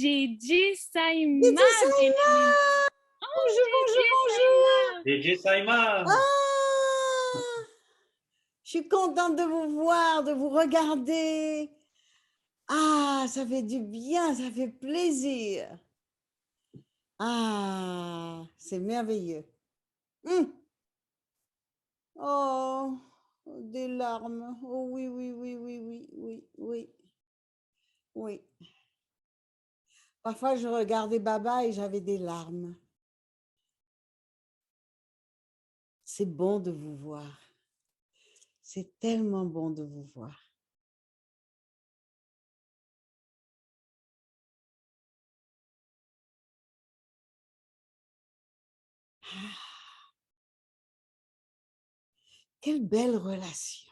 Gigi Saïma, Gigi Saïma! bien-aimé. Bonjour, bonjour, bonjour! Gigi Saïma! Ah! Je suis contente de vous voir, de vous regarder. Ah, ça fait du bien, ça fait plaisir. Ah, c'est merveilleux. Oh, des larmes. Oh oui, oui, oui, oui, oui, oui, oui, oui. Parfois, je regardais Baba et j'avais des larmes. C'est bon de vous voir. C'est tellement bon de vous voir. Ah, quelle belle relation.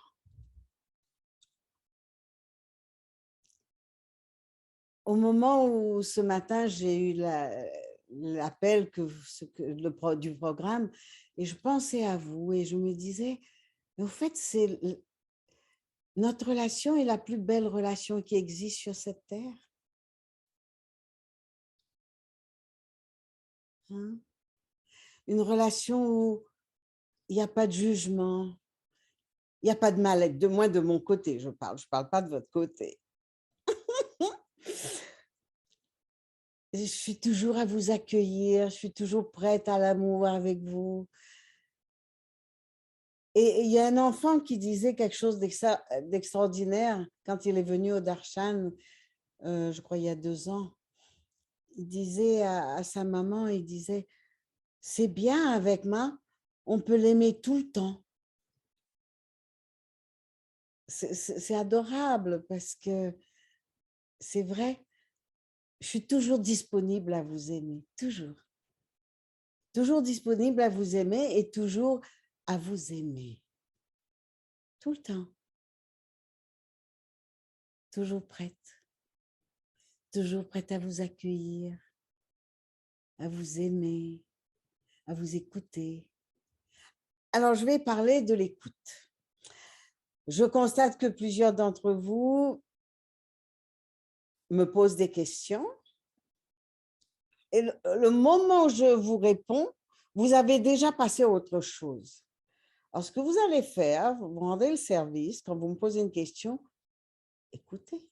Au moment où ce matin, j'ai eu l'appel du programme et je pensais à vous et je me disais, mais au fait, notre relation est la plus belle relation qui existe sur cette terre. Hein? Une relation où il n'y a pas de jugement, il n'y a pas de mal-être, de moins de mon côté, je parle pas de votre côté. Je suis toujours à vous accueillir, je suis toujours prête à l'amour avec vous. Et il y a un enfant qui disait quelque chose d'extraordinaire quand il est venu au Darshan, je crois il y a 2 ans. Il disait à sa maman, il disait, c'est bien avec moi, on peut l'aimer tout le temps. C'est adorable parce que c'est vrai, je suis toujours disponible à vous aimer, toujours. Toujours disponible à vous aimer et toujours à vous aimer. Tout le temps. Toujours prête. Toujours prête à vous accueillir, à vous aimer, à vous écouter. Alors, je vais parler de l'écoute. Je constate que plusieurs d'entre vous me posent des questions. Et le moment où je vous réponds, vous avez déjà passé à autre chose. Alors, ce que vous allez faire, vous rendez le service, quand vous me posez une question, écoutez.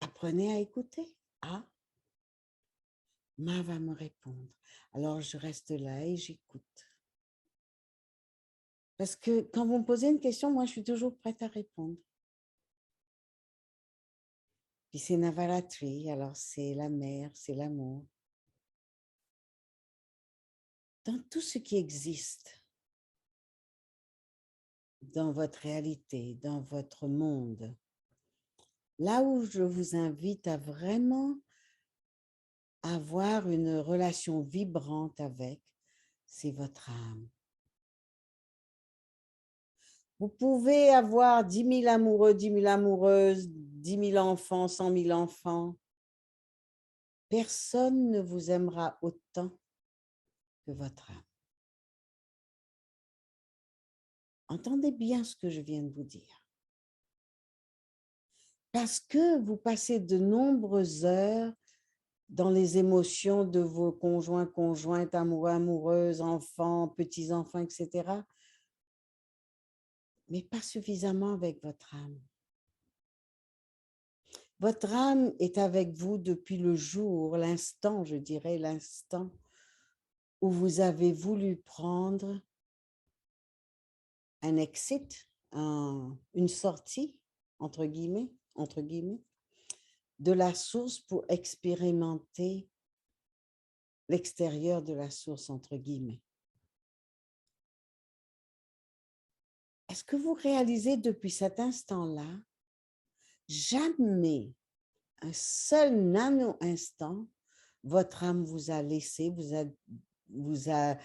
Apprenez à écouter. Ah, Ma va me répondre. Alors, je reste là et j'écoute. Parce que quand vous me posez une question, moi, je suis toujours prête à répondre. Puis c'est Navaratri, alors c'est la mer, c'est l'amour. Dans tout ce qui existe, dans votre réalité, dans votre monde, là où je vous invite à vraiment avoir une relation vibrante avec, c'est votre âme. Vous pouvez avoir 10 000 amoureux, 10 000 amoureuses, 10 000 enfants, 100 000 enfants. Personne ne vous aimera autant que votre âme. Entendez bien ce que je viens de vous dire. Parce que vous passez de nombreuses heures dans les émotions de vos conjoints, conjointes, amoureux, amoureuses, enfants, petits-enfants, etc. Mais pas suffisamment avec votre âme. Votre âme est avec vous depuis le jour, l'instant, je dirais, l'instant où vous avez voulu prendre un exit, une sortie, entre guillemets, de la source pour expérimenter l'extérieur de la source, entre guillemets. Est-ce que vous réalisez depuis cet instant-là, jamais un seul nano-instant, votre âme vous a laissé, vous a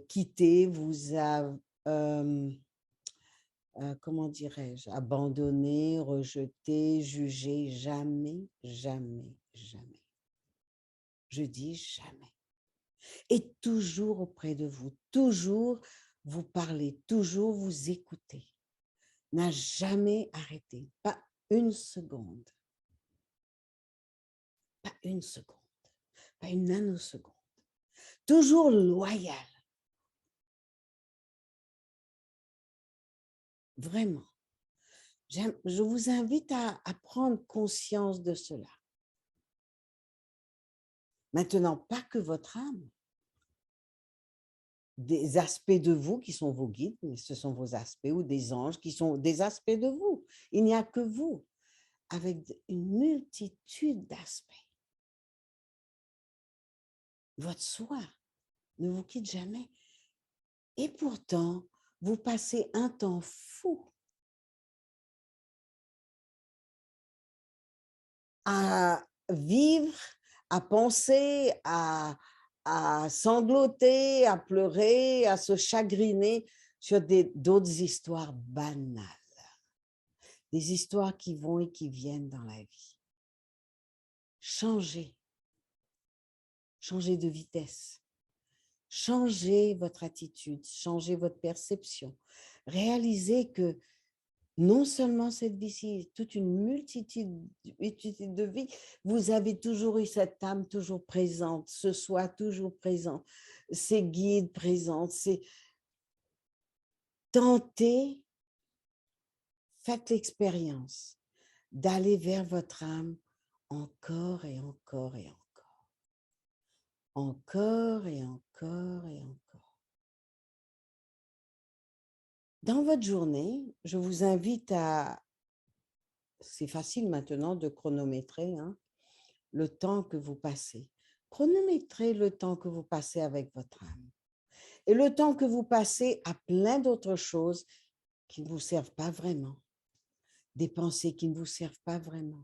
quitté, vous a, comment dirais-je, abandonné, rejeté, jugé, jamais, jamais, jamais. Je dis jamais. Et toujours auprès de vous, toujours vous parler, toujours vous écouter. N'a jamais arrêté, pas une seconde. pas une seconde, pas une nanoseconde. Toujours loyal. Vraiment. Je vous invite à prendre conscience de cela. Maintenant, pas que votre âme. Des aspects de vous qui sont vos guides, mais ce sont vos aspects, ou des anges qui sont des aspects de vous. Il n'y a que vous, avec une multitude d'aspects. Votre soi ne vous quitte jamais. Et pourtant, vous passez un temps fou à vivre, à penser, à sangloter, à pleurer, à se chagriner sur d'autres histoires banales. Des histoires qui vont et qui viennent dans la vie. Changez. Changez de vitesse. Changez votre attitude, changez votre perception. Réalisez que non seulement cette vie-ci, toute une multitude de vies, vous avez toujours eu cette âme toujours présente, ce soi toujours présent, ces guides présents, c'est tenter, faites l'expérience d'aller vers votre âme encore et encore et encore. Encore et encore et encore. Dans votre journée, je vous invite à, c'est facile maintenant de chronométrer le temps que vous passez. Chronométrez le temps que vous passez avec votre âme. Et le temps que vous passez à plein d'autres choses qui ne vous servent pas vraiment. Des pensées qui ne vous servent pas vraiment.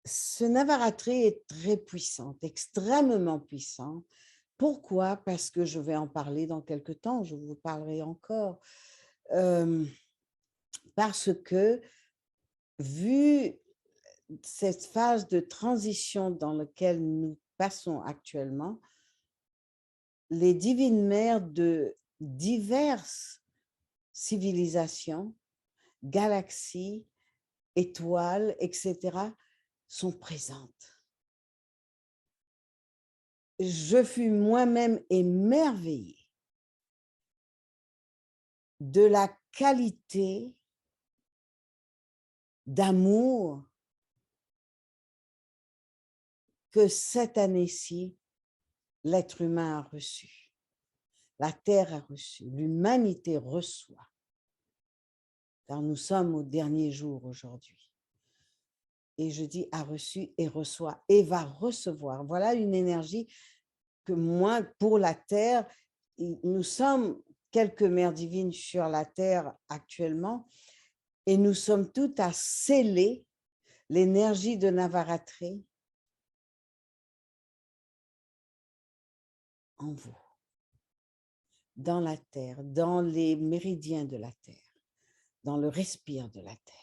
Ce Navaratri est très puissant, extrêmement puissant. Pourquoi? Parce que je vais en parler dans quelques temps, je vous parlerai encore. Parce que, vu cette phase de transition dans laquelle nous passons actuellement, les divines mères de diverses civilisations, galaxies, étoiles, etc., sont présentes. Je fus moi-même émerveillée de la qualité d'amour que cette année-ci, l'être humain a reçu, la Terre a reçu, l'humanité reçoit. Car nous sommes au dernier jour aujourd'hui. Et je dis a reçu et reçoit et va recevoir. Voilà une énergie que moi, pour la Terre, nous sommes quelques mères divines sur la Terre actuellement et nous sommes toutes à sceller l'énergie de Navaratri en vous, dans la Terre, dans les méridiens de la Terre, dans le respire de la Terre.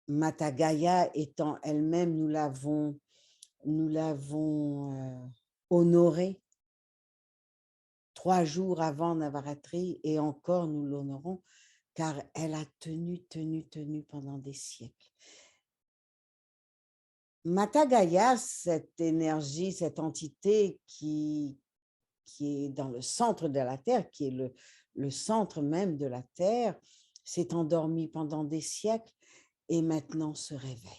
Mata Gaïa étant elle-même, nous l'avons honorée 3 jours avant Navaratri et encore nous l'honorons car elle a tenu pendant des siècles. Mata Gaïa, cette énergie, cette entité qui est dans le centre de la Terre, qui est le centre même de la Terre, s'est endormie pendant des siècles et maintenant se réveille.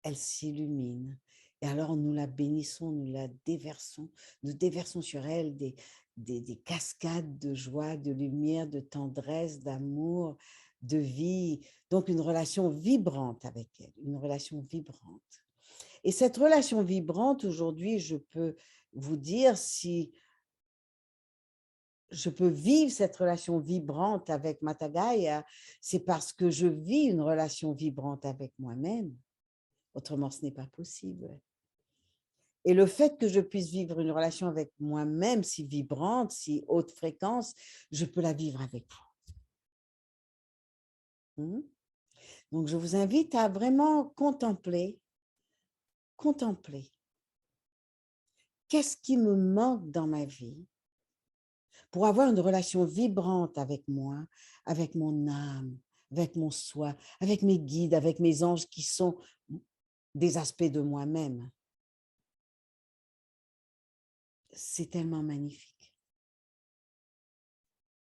Elle s'illumine. Et alors nous la bénissons, nous la déversons, nous déversons sur elle des cascades de joie, de lumière, de tendresse, d'amour, de vie. Donc une relation vibrante avec elle, une relation vibrante. Et cette relation vibrante, aujourd'hui, je peux vous dire si je peux vivre cette relation vibrante avec Mata Gaïa, c'est parce que je vis une relation vibrante avec moi-même. Autrement, ce n'est pas possible. Et le fait que je puisse vivre une relation avec moi-même si vibrante, si haute fréquence, je peux la vivre avec vous. Donc, je vous invite à vraiment contempler. Qu'est-ce qui me manque dans ma vie pour avoir une relation vibrante avec moi, avec mon âme, avec mon soi, avec mes guides, avec mes anges qui sont des aspects de moi-même. C'est tellement magnifique.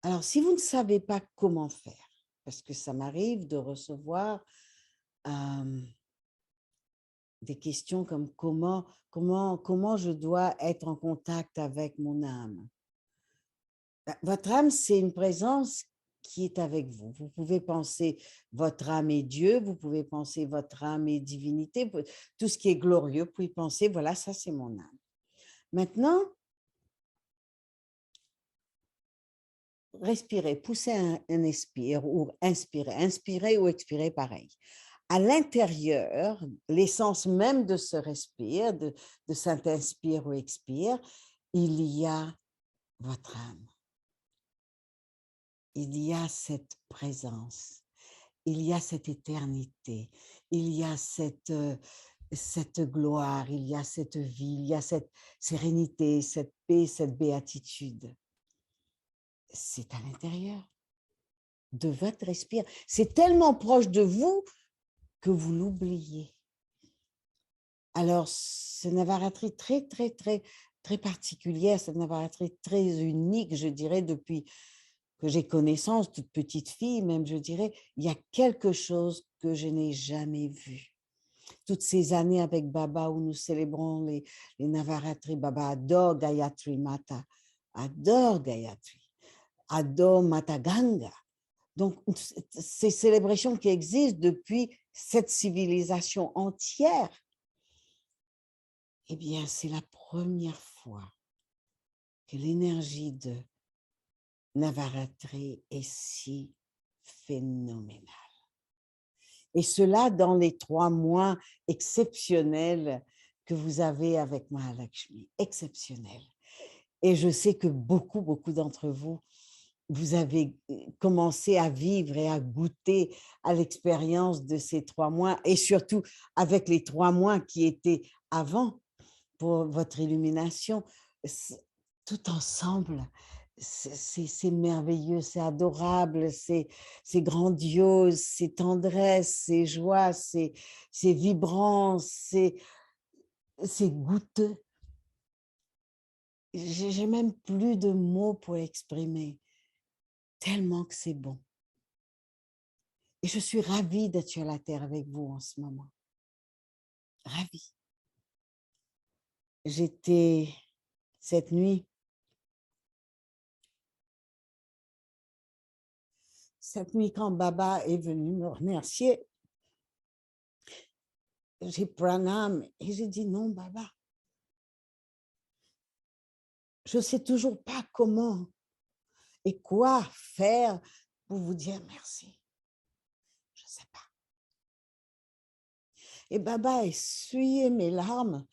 Alors, si vous ne savez pas comment faire, parce que ça m'arrive de recevoir des questions comme comment je dois être en contact avec mon âme. Votre âme, c'est une présence qui est avec vous. Vous pouvez penser votre âme est Dieu, vous pouvez penser votre âme est divinité, tout ce qui est glorieux, vous pouvez penser, voilà, ça c'est mon âme. Maintenant, respirez, poussez un expire ou inspirez ou expirez pareil. À l'intérieur, l'essence même de ce respire, de cet inspire ou expire, il y a votre âme. Il y a cette présence, il y a cette éternité, il y a cette gloire, il y a cette vie, il y a cette sérénité, cette paix, cette béatitude. C'est à l'intérieur de votre respire. C'est tellement proche de vous que vous l'oubliez. Alors, c'est une Navaratri très, très, très, très particulière, c'est une Navaratri très unique, je dirais, depuis que j'ai connaissance, toute petite fille même, je dirais, il y a quelque chose que je n'ai jamais vu. Toutes ces années avec Baba où nous célébrons les Navaratri, Baba adore Gayatri Mata, adore Gayatri, adore Mata Ganga. Donc, ces célébrations qui existent depuis cette civilisation entière, eh bien, c'est la première fois que l'énergie de Navaratri est si phénoménale. Et cela dans les 3 mois exceptionnels que vous avez avec Mahalakshmi, exceptionnels. Et je sais que beaucoup, beaucoup d'entre vous, vous avez commencé à vivre et à goûter à l'expérience de ces 3 mois et surtout avec les 3 mois qui étaient avant pour votre illumination, tout ensemble, c'est merveilleux, c'est adorable, c'est grandiose, c'est tendresse, c'est joie, c'est vibrant, c'est goûteux. J'ai même plus de mots pour exprimer, tellement que c'est bon. Et je suis ravie d'être sur la terre avec vous en ce moment. Ravie. J'étais cette nuit quand Baba est venu me remercier, j'ai pranam et j'ai dit non, Baba. Je ne sais toujours pas comment et quoi faire pour vous dire merci. Je ne sais pas. Et Baba a essuyé mes larmes.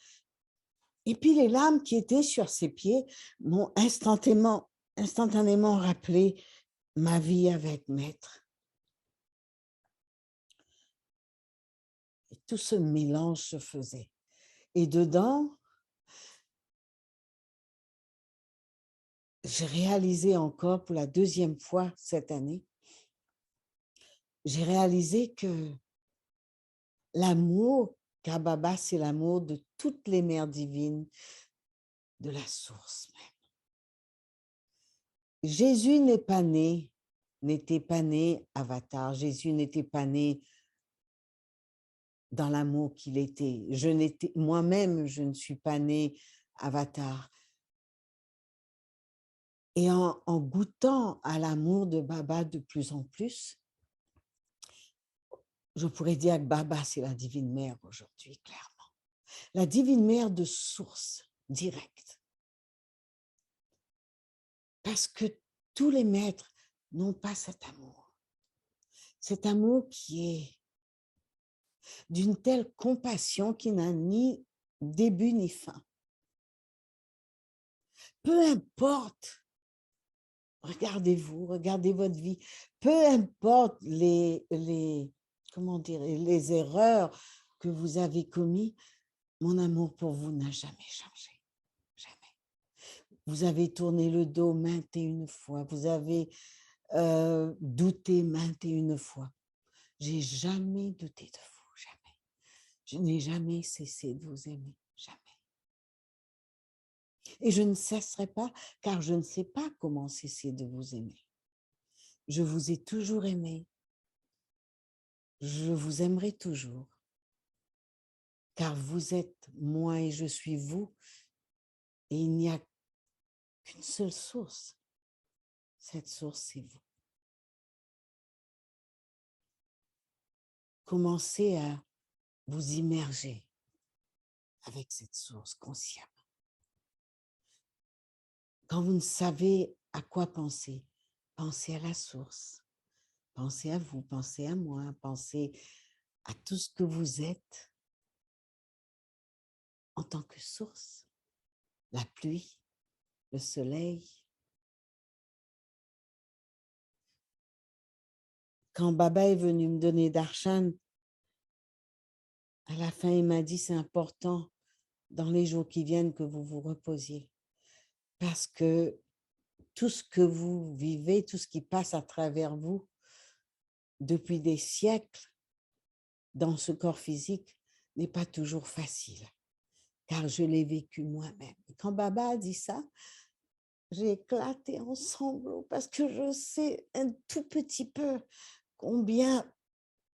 Et puis les larmes qui étaient sur ses pieds m'ont instantanément rappelé ma vie avec Maître. Et tout ce mélange se faisait. Et dedans, j'ai réalisé encore pour la 2e fois cette année, j'ai réalisé que l'amour qu'a Baba, c'est l'amour de toutes les mères divines, de la source même. Jésus n'était pas né avatar. Jésus n'était pas né dans l'amour qu'il était. Moi-même, je ne suis pas née avatar. Et en goûtant à l'amour de Baba de plus en plus, je pourrais dire que Baba, c'est la divine mère aujourd'hui, clairement. La divine mère de source directe. Parce que tous les maîtres n'ont pas cet amour. Cet amour qui est d'une telle compassion qui n'a ni début ni fin. Peu importe, regardez-vous, regardez votre vie, peu importe comment dire, les erreurs que vous avez commises, mon amour pour vous n'a jamais changé. Jamais. Vous avez tourné le dos maintes et une fois. Vous avez douté maintes et une fois. J'ai jamais douté de vous, jamais. Je n'ai jamais cessé de vous aimer, jamais. Et je ne cesserai pas, car je ne sais pas comment cesser de vous aimer. Je vous ai toujours aimé. Je vous aimerai toujours. Car vous êtes moi et je suis vous. Et il n'y a qu'une seule source. Cette source, c'est vous. Commencez à vous immerger avec cette source consciemment. Quand vous ne savez à quoi penser, pensez à la source. Pensez à vous, pensez à moi, pensez à tout ce que vous êtes en tant que source. La pluie, le soleil. Quand Baba est venu me donner Darshan, à la fin, il m'a dit, c'est important dans les jours qui viennent que vous vous reposiez. Parce que tout ce que vous vivez, tout ce qui passe à travers vous, depuis des siècles, dans ce corps physique, n'est pas toujours facile. Car je l'ai vécu moi-même. Quand Baba a dit ça, j'ai éclaté en sanglots parce que je sais un tout petit peu combien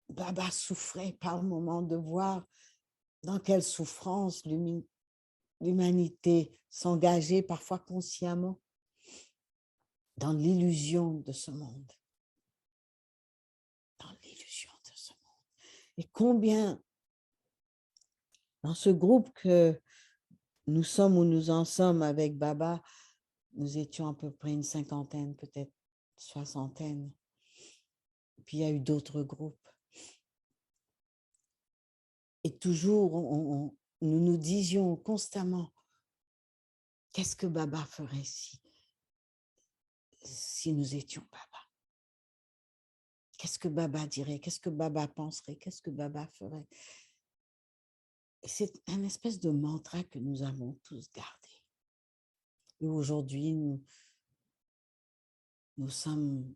Baba souffrait par moment de voir dans quelle souffrance l'humanité s'engageait parfois consciemment dans l'illusion de ce monde. Dans l'illusion de ce monde. Et combien dans ce groupe que nous sommes où nous en sommes avec Baba, nous étions à peu près une cinquantaine, peut-être soixantaine. Puis il y a eu d'autres groupes. Et toujours, nous nous disions constamment, qu'est-ce que Baba ferait si nous étions Baba? Qu'est-ce que Baba dirait? Qu'est-ce que Baba penserait? Qu'est-ce que Baba ferait? Et c'est un espèce de mantra que nous avons tous gardé. Et aujourd'hui, nous sommes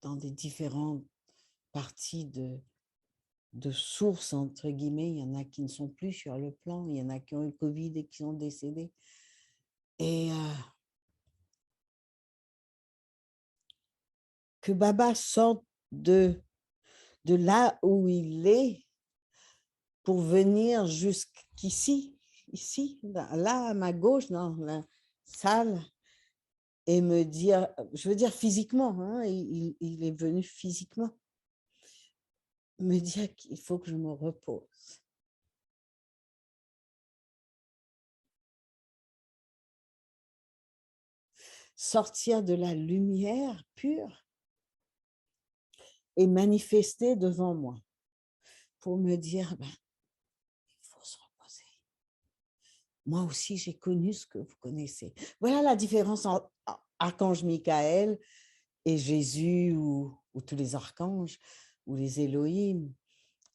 dans des différentes parties de sources, entre guillemets. Il y en a qui ne sont plus sur le plan, il y en a qui ont eu le Covid et qui sont décédés. Et que Baba sorte de là où il est pour venir jusqu'ici, ici, là à ma gauche, dans la salle, et me dire, je veux dire physiquement, hein, il est venu physiquement, me dire qu'il faut que je me repose. Sortir de la lumière pure et manifester devant moi pour me dire, ben, il faut se reposer. Moi aussi, j'ai connu ce que vous connaissez. Voilà la différence entre Archange Michael et Jésus ou tous les archanges ou les Elohim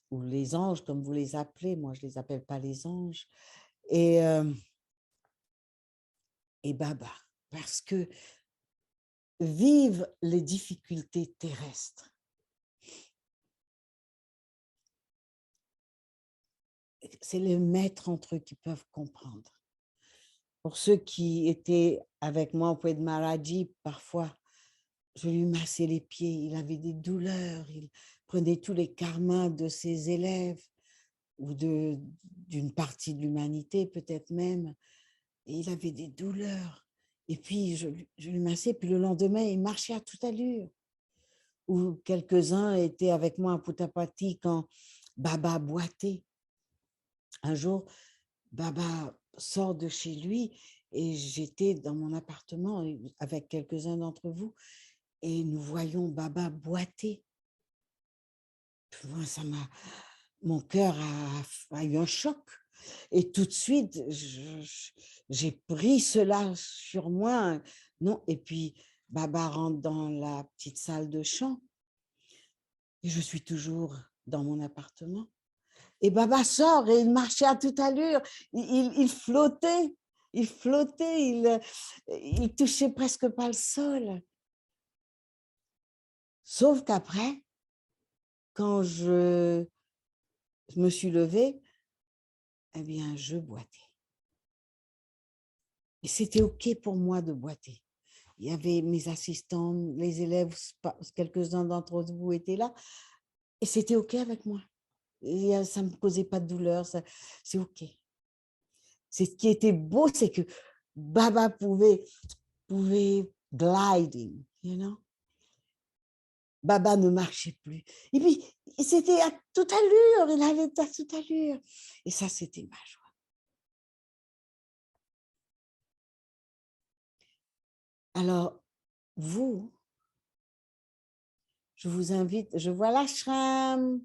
ou les anges, comme vous les appelez. Moi, je ne les appelle pas les anges. Et Baba, parce que vivent les difficultés terrestres. C'est les maîtres entre eux qui peuvent comprendre. Pour ceux qui étaient avec moi au Puy de Maraji, parfois, je lui massais les pieds, il avait des douleurs, il prenait tous les karmas de ses élèves ou d'une partie de l'humanité peut-être même, et il avait des douleurs. Et puis, je lui massais, puis le lendemain, il marchait à toute allure. Ou quelques-uns étaient avec moi à Puttapati quand Baba boitait. Un jour, Baba sort de chez lui et j'étais dans mon appartement avec quelques-uns d'entre vous et nous voyons Baba boiter. Moi, mon cœur a eu un choc. Et tout de suite, j'ai pris cela sur moi. Non, et puis, Baba rentre dans la petite salle de chant. Et je suis toujours dans mon appartement. Et Baba sort et il marchait à toute allure. Il flottait. il flottait, il touchait presque pas le sol. Sauf qu'après, quand je me suis levée, eh bien, je boitais. Et c'était OK pour moi de boiter. Il y avait mes assistants, les élèves, quelques-uns d'entre vous étaient là, et c'était OK avec moi. Et ça ne me causait pas de douleur, c'est OK. Ce qui était beau, c'est que Baba pouvait gliding, you know. Baba ne marchait plus. Et puis, c'était à toute allure, il allait à toute allure. Et ça, c'était ma joie. Alors, vous, je vous invite, je vois l'ashram.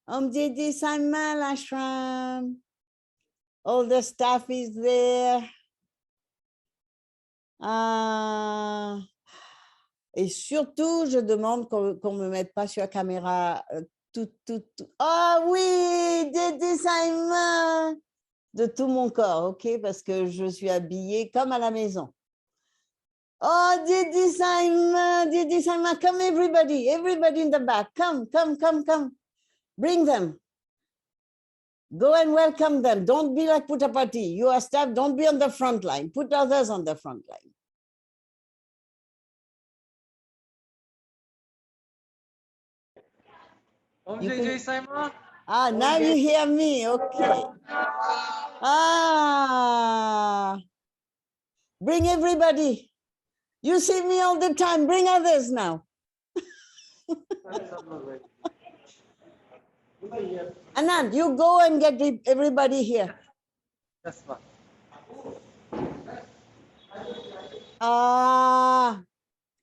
Om Didi Saima l'ashram. All the staff is there. Et surtout, je demande qu'on ne me mette pas sur la caméra tout. Oh oui, Didi Saima! De tout mon corps, OK? Parce que je suis habillée comme à la maison. Oh, Didi Saima, come everybody in the back. Come. Bring them. Go and welcome them. Don't be like Puttapati. You are staff, don't be on the front line. Put others on the front line. Jai Saima. Now you hear me. Okay. Bring everybody. You see me all the time. Bring others now. Anand, you go and get everybody here. Yes, ma'am.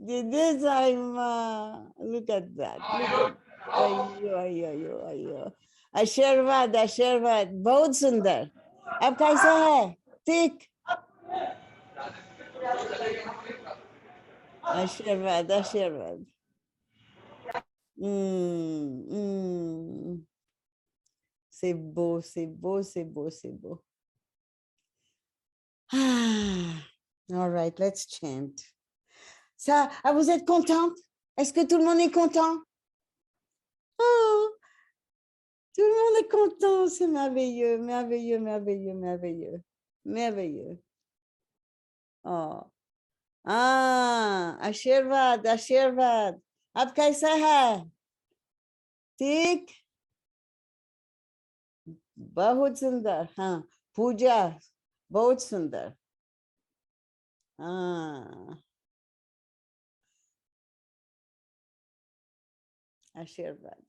Didi Saima. Look at that. Ayo. Ashirvad. बहुत सुंदर. अब कैसा है? ठीक. Ashirvad. C'est beau. All right, let's chant. Ça, vous êtes contente? Est-ce que tout le monde est content? Oh, tout le monde est content, c'est merveilleux. Oh. आशीर्वाद अब कैसा है? ठीक, बहुत सुंदर. हाँ, पूजा बहुत सुंदर. आशीर्वाद.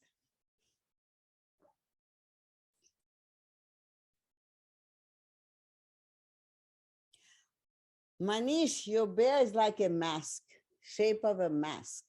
Manish, your bear is like a mask, shape of a mask.